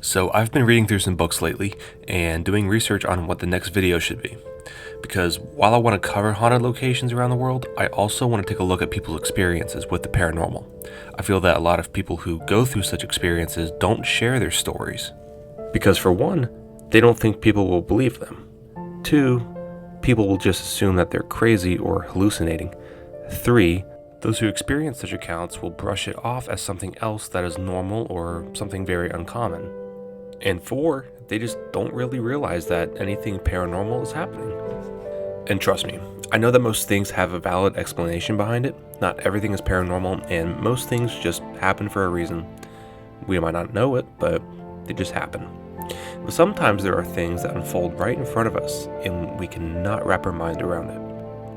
So I've been reading through some books lately and doing research on what the next video should be. Because while I want to cover haunted locations around the world, I also want to take a look at people's experiences with the paranormal. I feel that a lot of people who go through such experiences don't share their stories. Because for one, they don't think people will believe them. Two, people will just assume that they're crazy or hallucinating. Three, those who experience such accounts will brush it off as something else that is normal or something very uncommon. And four, they just don't really realize that anything paranormal is happening. And trust me, I know that most things have a valid explanation behind it. Not everything is paranormal, and most things just happen for a reason. We might not know it, but they just happen. But sometimes there are things that unfold right in front of us, and we cannot wrap our mind around it.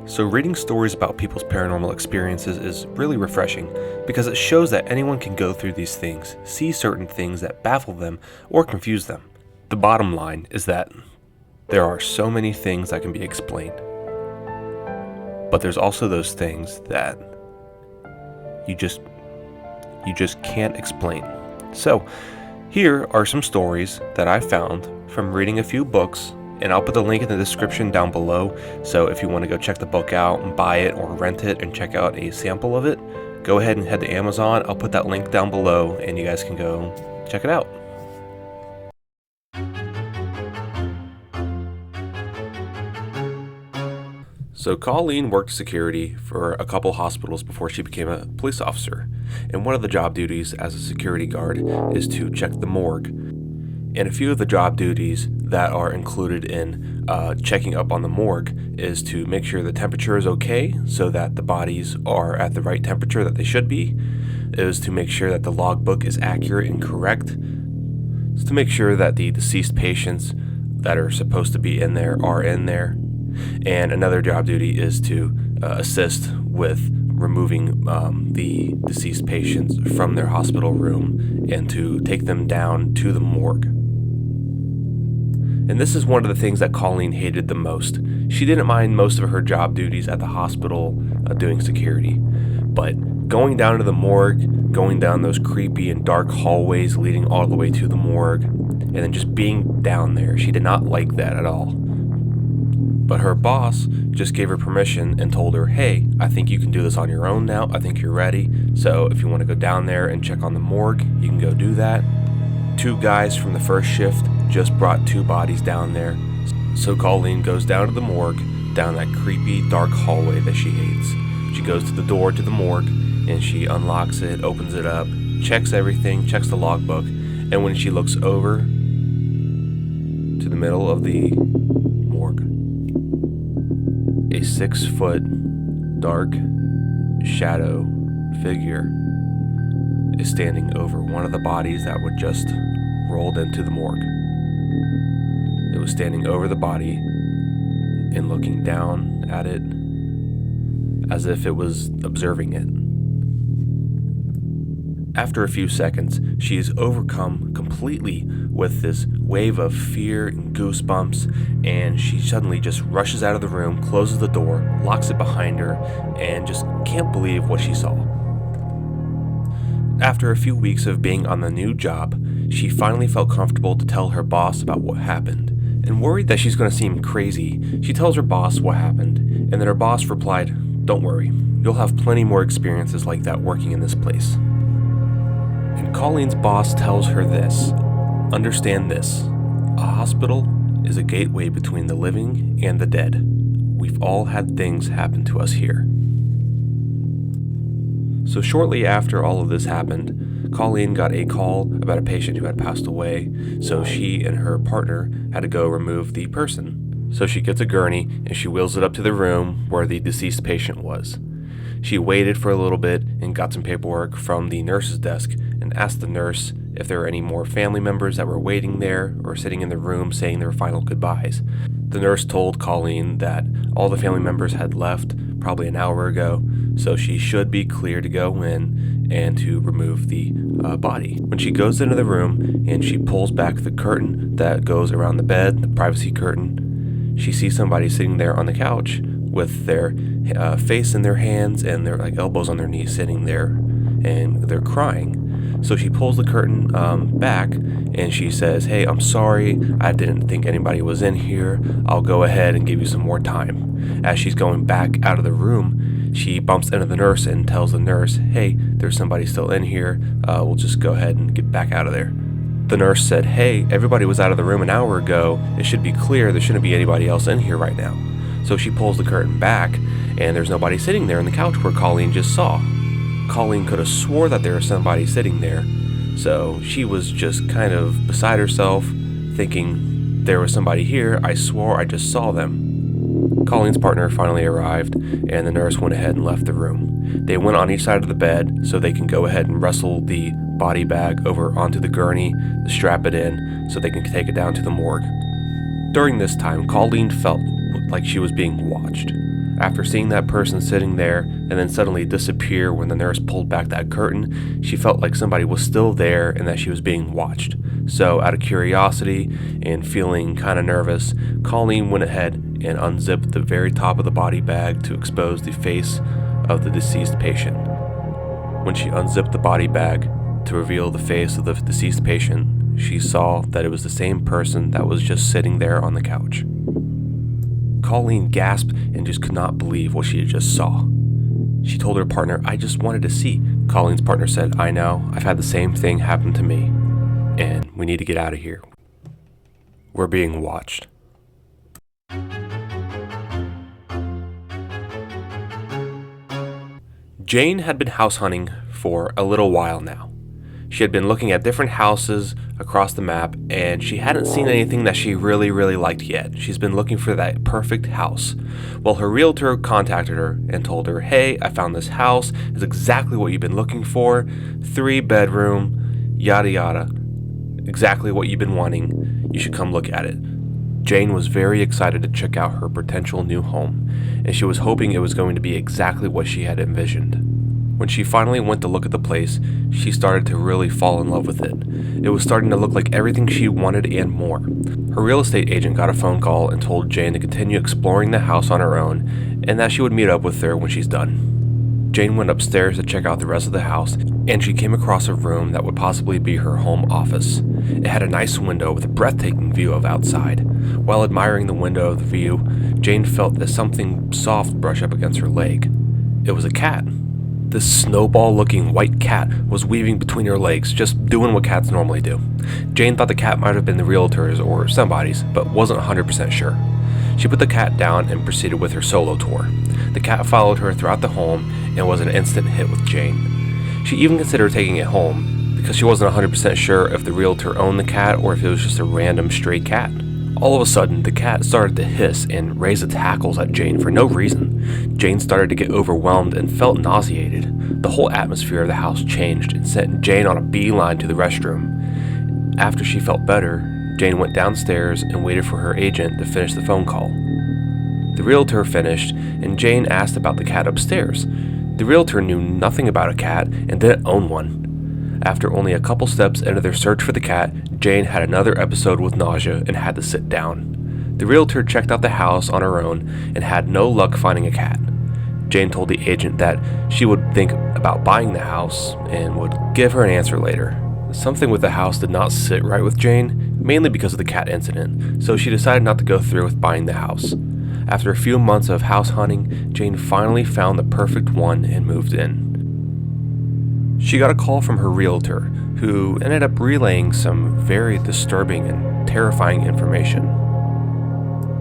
So reading stories about people's paranormal experiences is really refreshing because it shows that anyone can go through these things, see certain things that baffle them or confuse them. The bottom line is that there are so many things that can be explained. But there's also those things that you just can't explain. So here are some stories that I found from reading a few books, and I'll put the link in the description down below, so if you want to go check the book out and buy it or rent it and check out a sample of it, go ahead and head to Amazon. I'll put that link down below and you guys can go check it out. So Colleen worked security for a couple hospitals before she became a police officer, and one of the job duties as a security guard is to check the morgue. And a few of the job duties that are included in checking up on the morgue is to make sure the temperature is okay so that the bodies are at the right temperature that they should be. It is to make sure that the logbook is accurate and correct. It's to make sure that the deceased patients that are supposed to be in there are in there. And another job duty is to assist with removing the deceased patients from their hospital room and to take them down to the morgue. And this is one of the things that Colleen hated the most. She didn't mind most of her job duties at the hospital doing security, but going down to the morgue, going down those creepy and dark hallways leading all the way to the morgue, and then just being down there, she did not like that at all. But her boss just gave her permission and told her, hey, I think you can do this on your own now. I think you're ready. So if you want to go down there and check on the morgue, you can go do that. Two guys from the first shift just brought two bodies down there. So Colleen goes down to the morgue, down that creepy, dark hallway that she hates. She goes to the door to the morgue, and she unlocks it, opens it up, checks everything, checks the logbook, and when she looks over to the middle of the morgue, a 6-foot, dark, shadow figure is standing over one of the bodies that were just rolled into the morgue. It was standing over the body and looking down at it as if it was observing it. After a few seconds, she is overcome completely with this wave of fear and goosebumps, and she suddenly just rushes out of the room, closes the door, locks it behind her, and just can't believe what she saw. After a few weeks of being on the new job, she finally felt comfortable to tell her boss about what happened. And worried that she's going to seem crazy, she tells her boss what happened, and then her boss replied, "Don't worry, you'll have plenty more experiences like that working in this place." And Colleen's boss tells her this: understand this, a hospital is a gateway between the living and the dead. We've all had things happen to us here. So shortly after all of this happened, Colleen got a call about a patient who had passed away, so she and her partner had to go remove the person. So she gets a gurney and she wheels it up to the room where the deceased patient was. She waited for a little bit and got some paperwork from the nurse's desk and asked the nurse if there were any more family members that were waiting there or sitting in the room saying their final goodbyes. The nurse told Colleen that all the family members had left probably an hour ago, so she should be clear to go in and to remove the body. When she goes into the room and she pulls back the curtain that goes around the bed, the privacy curtain, she sees somebody sitting there on the couch with their face in their hands and their elbows on their knees sitting there, and they're crying. So she pulls the curtain back, and she says, "Hey, I'm sorry. I didn't think anybody was in here. I'll go ahead and give you some more time." As she's going back out of the room, she bumps into the nurse and tells the nurse, "Hey, there's somebody still in here. We'll just go ahead and get back out of there." The nurse said, "Hey, everybody was out of the room an hour ago. It should be clear. There shouldn't be anybody else in here right now." So she pulls the curtain back, and there's nobody sitting there on the couch where Colleen just saw. Colleen could have swore that there was somebody sitting there, so she was just kind of beside herself, thinking, "There was somebody here. I swore I just saw them." Colleen's partner finally arrived, and the nurse went ahead and left the room. They went on each side of the bed so they can go ahead and wrestle the body bag over onto the gurney, strap it in, so they can take it down to the morgue. During this time, Colleen felt like she was being watched. After seeing that person sitting there and then suddenly disappear when the nurse pulled back that curtain, she felt like somebody was still there and that she was being watched. So out of curiosity and feeling kind of nervous, Colleen went ahead and unzipped the very top of the body bag to expose the face of the deceased patient. When she unzipped the body bag to reveal the face of the deceased patient, she saw that it was the same person that was just sitting there on the couch. Colleen gasped and just could not believe what she had just saw. She told her partner, "I just wanted to see." Colleen's partner said, "I know, I've had the same thing happen to me, and we need to get out of here. We're being watched." Jane had been house hunting for a little while now. She had been looking at different houses across the map, and she hadn't seen anything that she really liked yet. She's been looking for that perfect house. Well, her realtor contacted her and told her, "Hey, I found this house. It's exactly what you've been looking for. 3-bedroom, yada yada. Exactly what you've been wanting. You should come look at it." Jane was very excited to check out her potential new home, and she was hoping it was going to be exactly what she had envisioned. When she finally went to look at the place, she started to really fall in love with it. It was starting to look like everything she wanted and more. Her real estate agent got a phone call and told Jane to continue exploring the house on her own, and that she would meet up with her when she's done. Jane went upstairs to check out the rest of the house, and she came across a room that would possibly be her home office. It had a nice window with a breathtaking view of outside. While admiring the window of the view, Jane felt that something soft brush up against her leg. It was a cat. This snowball-looking white cat was weaving between her legs, just doing what cats normally do. Jane thought the cat might have been the realtor's or somebody's, but wasn't 100% sure. She put the cat down and proceeded with her solo tour. The cat followed her throughout the home and was an instant hit with Jane. She even considered taking it home because she wasn't 100% sure if the realtor owned the cat or if it was just a random stray cat. All of a sudden, the cat started to hiss and raise its hackles at Jane for no reason. Jane started to get overwhelmed and felt nauseated. The whole atmosphere of the house changed and sent Jane on a beeline to the restroom. After she felt better, Jane went downstairs and waited for her agent to finish the phone call. The realtor finished, and Jane asked about the cat upstairs. The realtor knew nothing about a cat and didn't own one. After only a couple steps into their search for the cat, Jane had another episode with nausea and had to sit down. The realtor checked out the house on her own and had no luck finding a cat. Jane told the agent that she would think about buying the house and would give her an answer later. Something with the house did not sit right with Jane, mainly because of the cat incident, so she decided not to go through with buying the house. After a few months of house hunting, Jane finally found the perfect one and moved in. She got a call from her realtor, who ended up relaying some very disturbing and terrifying information.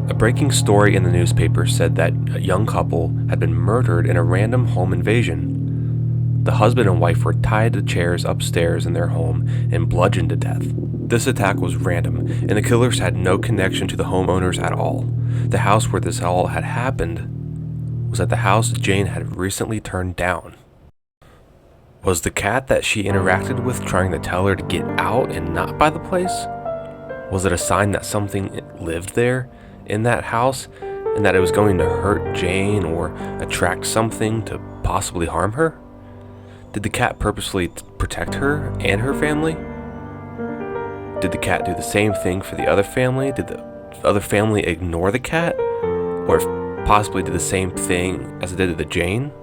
A breaking story in the newspaper said that a young couple had been murdered in a random home invasion. The husband and wife were tied to chairs upstairs in their home and bludgeoned to death. This attack was random, and the killers had no connection to the homeowners at all. The house where this all had happened was at the house Jane had recently turned down. Was the cat that she interacted with trying to tell her to get out and not buy the place? Was it a sign that something lived there in that house and that it was going to hurt Jane or attract something to possibly harm her? Did the cat purposely protect her and her family? Did the cat do the same thing for the other family? Did the other family ignore the cat? Or possibly did the same thing as it did to the Jane?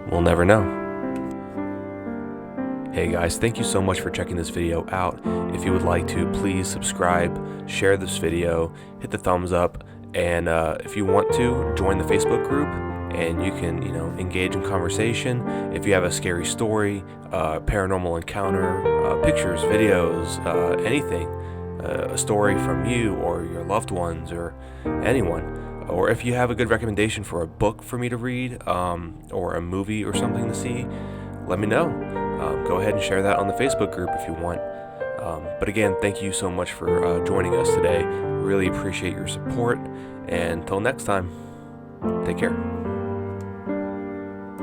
We'll never know. Hey guys, thank you so much for checking this video out. If you would like to, please subscribe, share this video, hit the thumbs up, and if you want to, join the Facebook group and you can, engage in conversation. If you have a scary story, paranormal encounter, pictures, videos, anything, a story from you or your loved ones or anyone, or if you have a good recommendation for a book for me to read, or a movie or something to see, let me know. Go ahead and share that on the Facebook group if you want. But again, thank you so much for joining us today. Really appreciate your support. And until next time, take care.